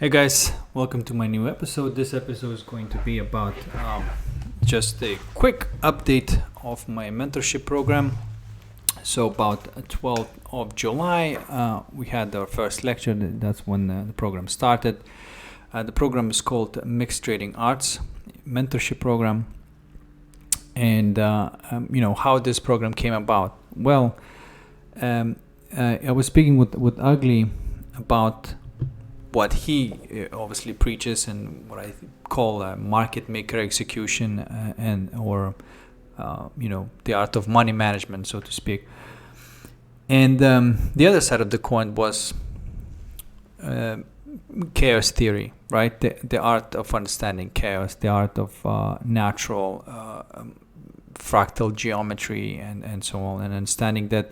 Hey guys, welcome to my new episode. This episode is going to be about just a quick update of my mentorship program. So about 12th of July, we had our first lecture. That's when the program started. The program is called Mixed Trading Arts Mentorship Program. And how this program came about. Well, I was speaking with Ugly about what he obviously preaches and what I call market maker execution or the art of money management, so to speak. And the other side of the coin was chaos theory, right? The art of understanding chaos, the art of natural fractal geometry and so on, and understanding that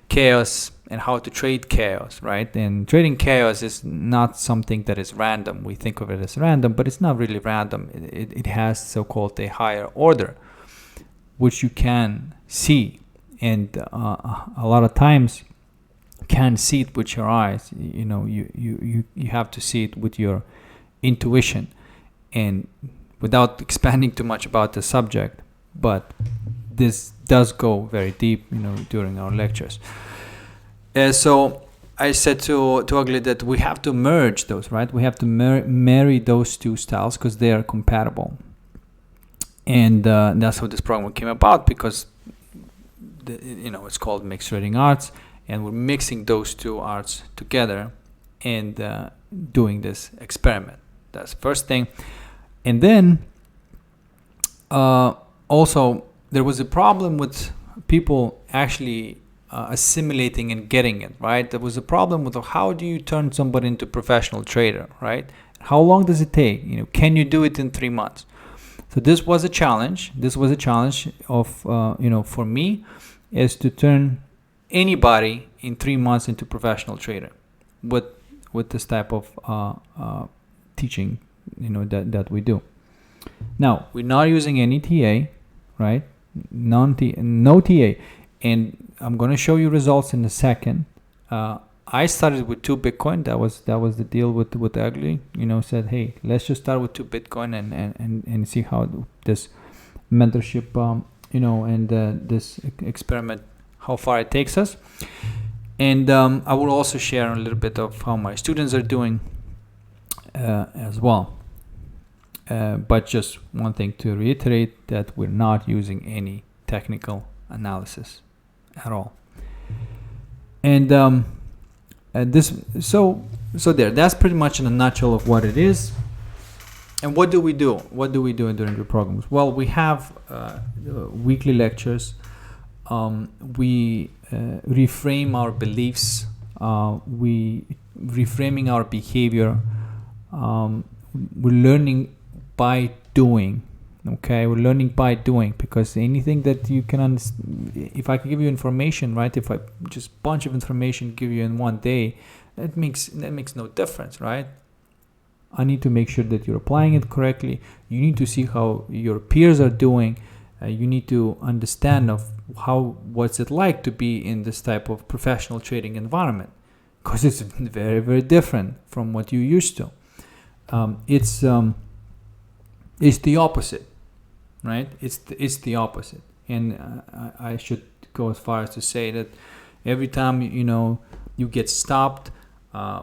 chaos and how to trade chaos, right? And trading chaos is not something that is random. We think of it as random, but it's not really random. It has so-called a higher order, which you can see, and a lot of times can't see it with your eyes. You have to see it with your intuition. And without expanding too much about the subject, but this does go very deep, during our lectures. So I said to Ugly that we have to merge those, right? We have to marry those two styles because they are compatible. And that's how this program came about, because it's called Mixed Trading Arts, and we're mixing those two arts together and doing this experiment. That's the first thing. And then also, there was a problem with people actually assimilating and getting it, right? There was a problem with how do you turn somebody into a professional trader, right? How long does it take? Can you do it in 3 months? So this was a challenge. This was a challenge of, for me, is to turn anybody in 3 months into professional trader with this type of teaching, that we do. Now, we're not using any TA, right? No TA. And I'm going to show you results in a second. I started with 2 Bitcoin. That was the deal with Ugly. Said, hey, let's just start with 2 Bitcoin and see how this mentorship, this experiment, how far it takes us. And I will also share a little bit of how my students are doing as well. But just one thing to reiterate, that we're not using any technical analysis at all. And that's pretty much in a nutshell of what it is. And what do we do? What do we do during the programs? Well, we have weekly lectures. We reframe our beliefs. We reframing our behavior. We're learning by doing. Okay, we're learning by doing, because anything that you can understand, if I can give you information, right? If I just bunch of information give you in one day, that makes no difference, right? I need to make sure that you're applying it correctly. You need to see how your peers are doing. You need to understand of what's it like to be in this type of professional trading environment, because it's very, very different from what you used to. It's the opposite. Right? It's the opposite. And I should go as far as to say that every time you get stopped,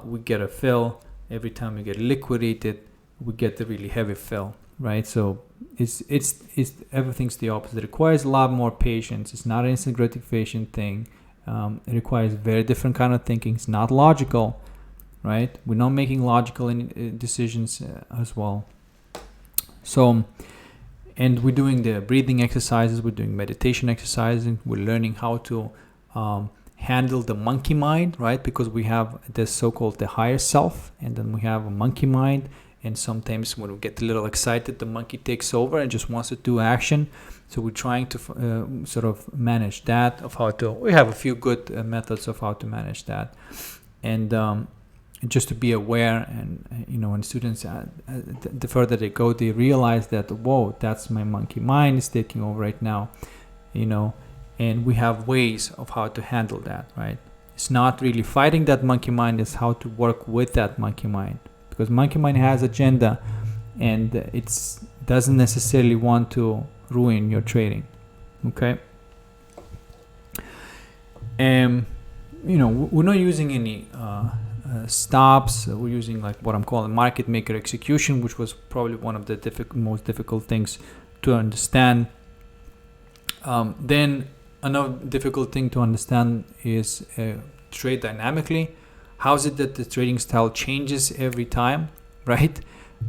we get a fill. Every time you get liquidated, we get the really heavy fill, right? So it's everything's the opposite. It requires a lot more patience. It's not an instant gratification thing. It requires very different kind of thinking. It's not logical, right? We're not making logical decisions as well. So. And we're doing the breathing exercises, we're doing meditation exercises, we're learning how to handle the monkey mind, right? Because we have this so-called the higher self, and then we have a monkey mind. And sometimes when we get a little excited, the monkey takes over and just wants to do action. So we're trying to sort of manage that, we have a few good methods of how to manage that. And just to be aware, and when students the further they go, they realize that, whoa, that's my monkey mind is taking over right now, and we have ways of how to handle that, right? It's not really fighting that monkey mind, it's how to work with that monkey mind, because monkey mind has agenda, and it's doesn't necessarily want to ruin your trading. Okay. We're not using any stops. We're using like what I'm calling market maker execution, which was probably one of the most difficult things to understand. Then another difficult thing to understand is trade dynamically. How is it that the trading style changes every time, right?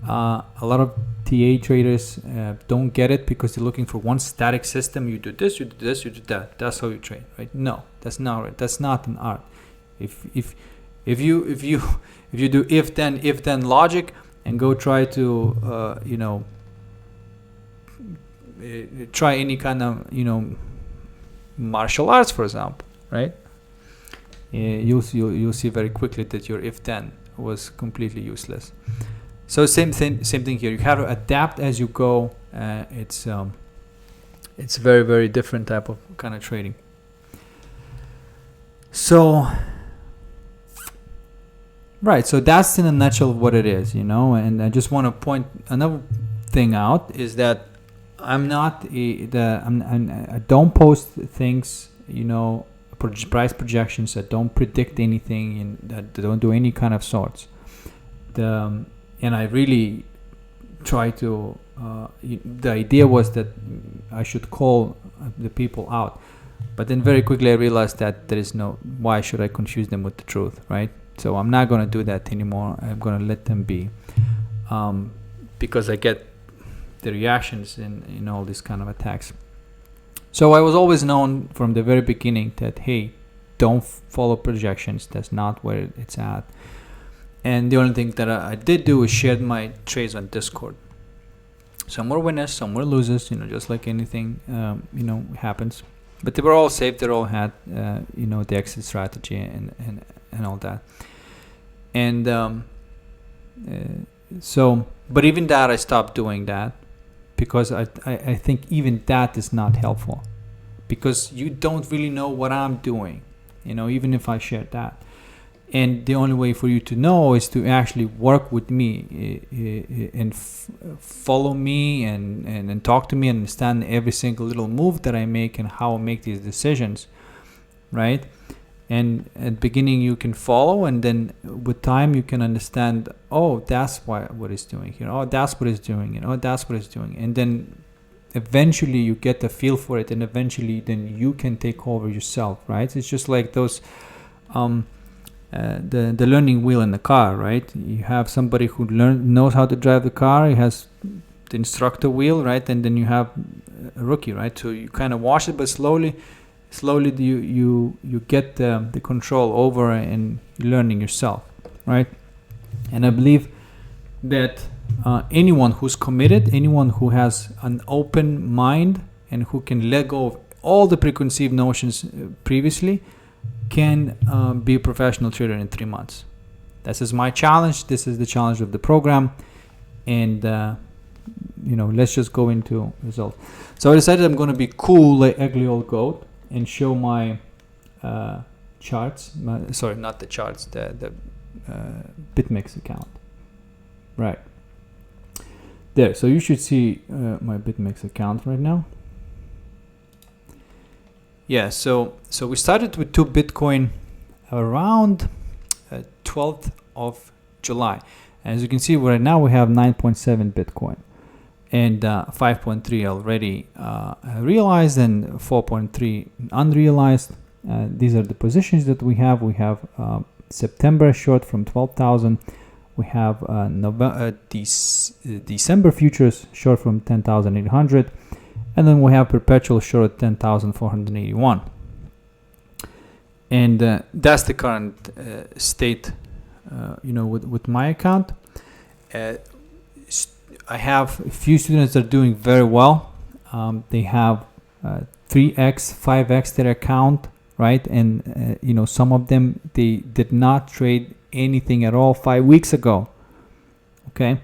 A lot of TA traders don't get it because they're looking for one static system. You do this, you do this, you do that. That's how you trade, right? No, that's not right. That's not an art. If you do if then logic and go try to try any kind of martial arts, for example, right? You'll see very quickly that your if then was completely useless. So same thing here. You have to adapt as you go. It's very, very different type of kind of trading. So right, so that's in a nutshell what it is, and I just want to point another thing out is that I don't post things, price projections. I don't predict anything, and I don't do any kind of sorts. And I really try to. The idea was that I should call the people out, but then very quickly I realized that there is no. Why should I confuse them with the truth, right? So I'm not going to do that anymore. I'm going to let them be, because I get the reactions in all these kind of attacks. So I was always known from the very beginning that, hey, don't follow projections. That's not where it's at. And the only thing that I did do is share my trades on Discord. Some were winners, some were losers, just like anything, happens. But they were all safe. They all had, the exit strategy and all that. And but even that, I stopped doing that because I think even that is not helpful, because you don't really know what I'm doing, even if I share that. And the only way for you to know is to actually work with me and follow me and talk to me and understand every single little move that I make and how I make these decisions, right? And at the beginning you can follow, and then with time you can understand, oh, that's what it's doing here. Oh, that's what it's doing. Oh, that's what it's doing. And then eventually you get the feel for it, and eventually then you can take over yourself, right? It's just like those the learning wheel in the car, right? You have somebody who knows how to drive the car. He has the instructor wheel, right? And then you have a rookie, right? So you kind of wash it, but slowly you get the control over and learning yourself, right? And I believe that anyone who's committed, anyone who has an open mind and who can let go of all the preconceived notions previously can be a professional trader in 3 months. This is my challenge. This is the challenge of the program. And let's just go into results. So I decided I'm going to be cool like ugly old goat and show my charts. Sorry, not the charts, the BitMEX account. Right there. So you should see my BitMEX account right now. Yeah, so we started with 2 Bitcoin around 12th of July. As you can see, right now we have 9.7 Bitcoin and 5.3 already realized and 4.3 unrealized. These are the positions that we have. We have September short from 12,000. We have December futures short from 10,800. And then we have perpetual short at 10,481. And that's the current state, with my account. I have a few students that are doing very well. They have 3x, 5x their account, right? And, some of them, they did not trade anything at all 5 weeks ago. Okay.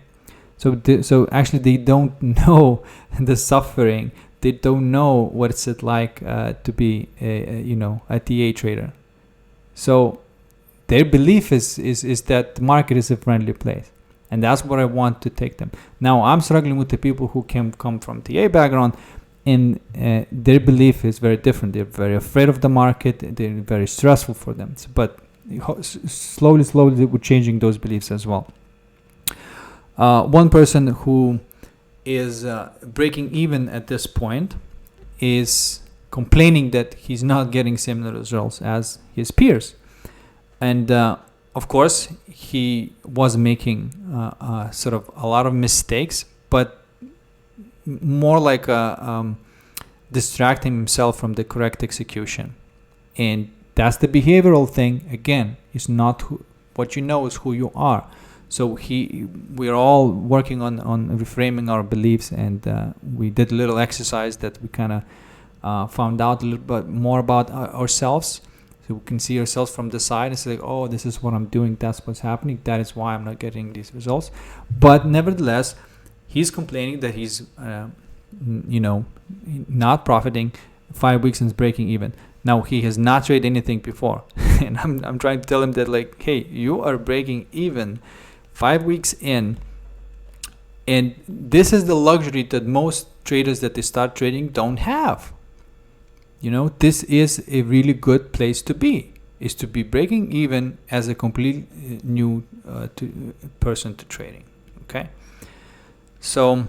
So actually they don't know the suffering. They don't know what it's like to be a TA trader. So their belief is that the market is a friendly place. And that's what I want to take them. Now, I'm struggling with the people who come from TA background, and their belief is very different. They're very afraid of the market. They're very stressful for them. But slowly, we're changing those beliefs as well. One person who is breaking even at this point is complaining that he's not getting similar results as his peers. And of course, he was making sort of a lot of mistakes, but more like distracting himself from the correct execution. And that's the behavioral thing. Again, it's not what you know, is who you are. So we're all working on reframing our beliefs, and we did a little exercise that we kind of found out a little bit more about ourselves. So we can see ourselves from the side and say, like, oh, this is what I'm doing. That's what's happening. That is why I'm not getting these results. But nevertheless, he's complaining that he's, not profiting 5 weeks and breaking even. Now, he has not traded anything before. And I'm trying to tell him that, like, hey, you are breaking even 5 weeks in. And this is the luxury that most traders that they start trading don't have. This is a really good place to be, is to be breaking even as a complete new person to trading. Okay. So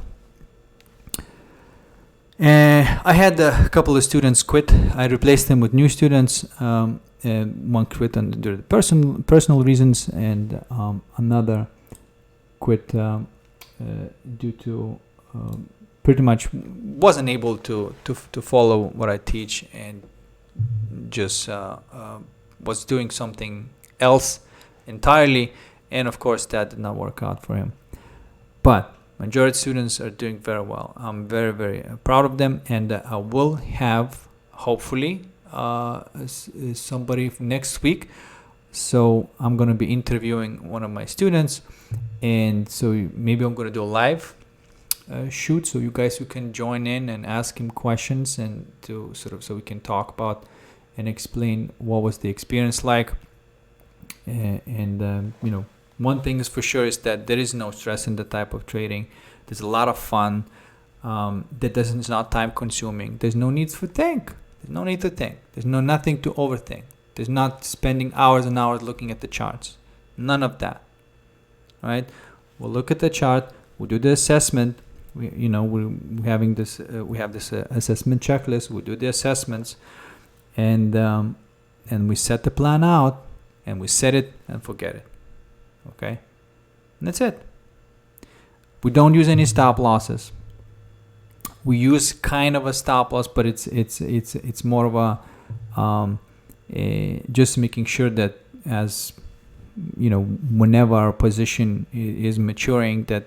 I had a couple of students quit. I replaced them with new students. One quit under the personal reasons, and another quit due to pretty much wasn't able to follow what I teach, and just was doing something else entirely. And of course, that did not work out for him. But majority students are doing very well. I'm very, very proud of them, and I will have, hopefully, somebody next week. So I'm going to be interviewing one of my students, and so maybe I'm going to do a live shoot, so you guys who can join in and ask him questions, and to so we can talk about and explain what was the experience like. And one thing is for sure is that there is no stress in the type of trading. There's a lot of fun. It's not time consuming. There's no need to think. There's nothing to overthink. There's not spending hours and hours looking at the charts. None of that. Right? We'll look at the chart. We'll do the assessment. We have this assessment checklist. We do the assessments, and we set the plan out, and we set it and forget it. Okay, and that's it. We don't use any stop losses. We use kind of a stop loss, but it's more of just making sure that, as whenever our position is maturing, that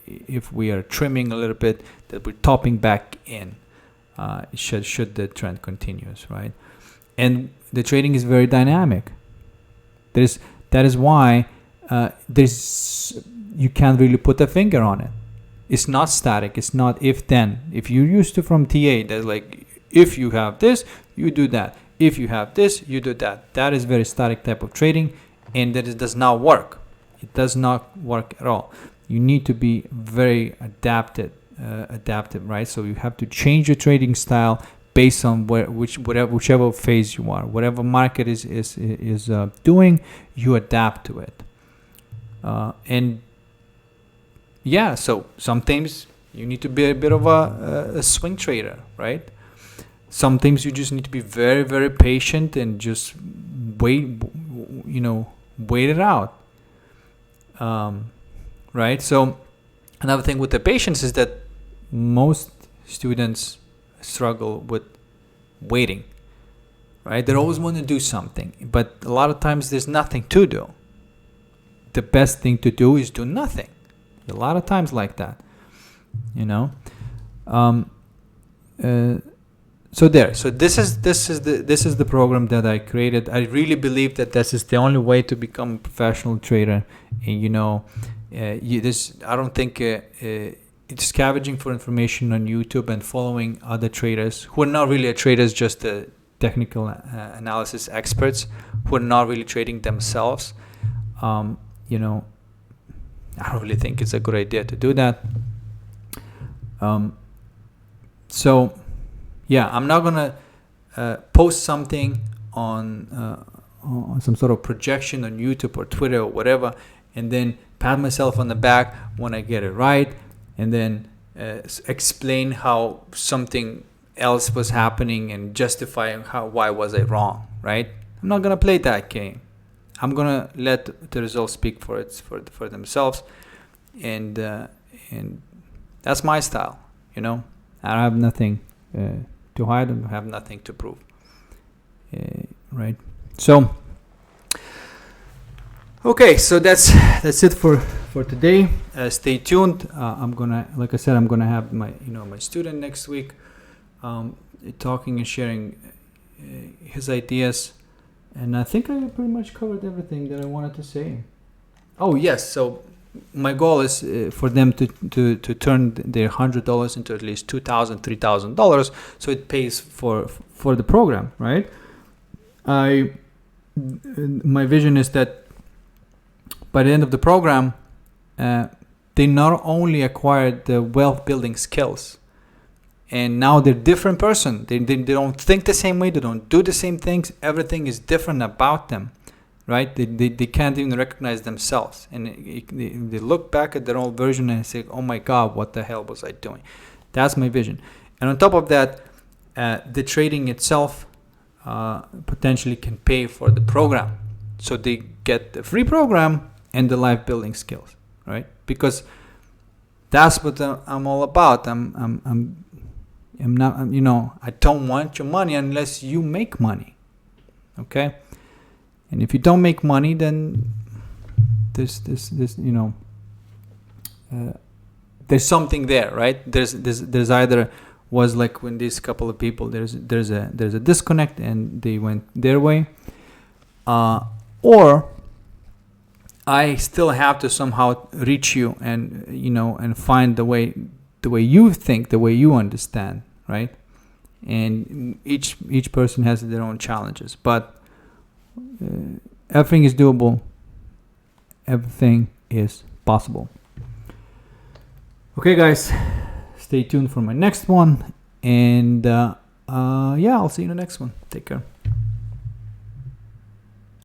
if we are trimming a little bit, that we're topping back in, should the trend continues, right? And the trading is very dynamic. That is why you can't really put a finger on it. It's not static. It's not if then. If you're used to from TA, that's like, if you have this, you do that. If you have this, you do that. That is very static type of trading, and that it does not work. It does not work at all. You need to be very adaptive, right? So you have to change your trading style based on whichever phase you are. Whatever market is doing, you adapt to it. So sometimes you need to be a bit of a swing trader, right? Sometimes you just need to be very, very patient and just wait it out. Right? So another thing with the patience is that most students struggle with waiting, right? They always want to do something, but a lot of times there's nothing to do. The best thing to do is do nothing. A lot of times like that, So this is the program that I created. I really believe that this is the only way to become a professional trader. And I don't think it's scavenging for information on YouTube and following other traders who are not really traders, just the technical analysis experts who are not really trading themselves. I don't really think it's a good idea to do that. So yeah, I'm not gonna post something on some sort of projection on YouTube or Twitter or whatever, and then pat myself on the back when I get it right, and then explain how something else was happening and justifying why was I wrong, right? I'm not gonna play that game. I'm gonna let the results speak for themselves, and that's my style. I have nothing to hide and have nothing to prove, right? So okay, so that's it for today. Stay tuned. I'm gonna, like I said, I'm gonna have my student next week, talking and sharing his ideas, and I think I pretty much covered everything that I wanted to say. Oh yes, so my goal is for them to turn their $100 into at least $2,000, $3,000, so it pays for the program, right? My vision is that by the end of the program, they not only acquired the wealth building skills, and now they're a different person. They don't think the same way. They don't do the same things. Everything is different about them, right? They can't even recognize themselves, and they look back at their old version and say, "Oh my God, what the hell was I doing?" That's my vision. And on top of that, the trading itself potentially can pay for the program, so they get the free program and the life building skills, right? Because that's what I'm all about. I'm not, I don't want your money unless you make money, okay? And if you don't make money, then there's something there, right? There's either was like when these couple of people, there's a disconnect and they went their way, or I still have to somehow reach you and and find the way you think, the way you understand, right? And each person has their own challenges, but everything is doable. Everything is possible. Okay, guys, stay tuned for my next one, and I'll see you in the next one. Take care.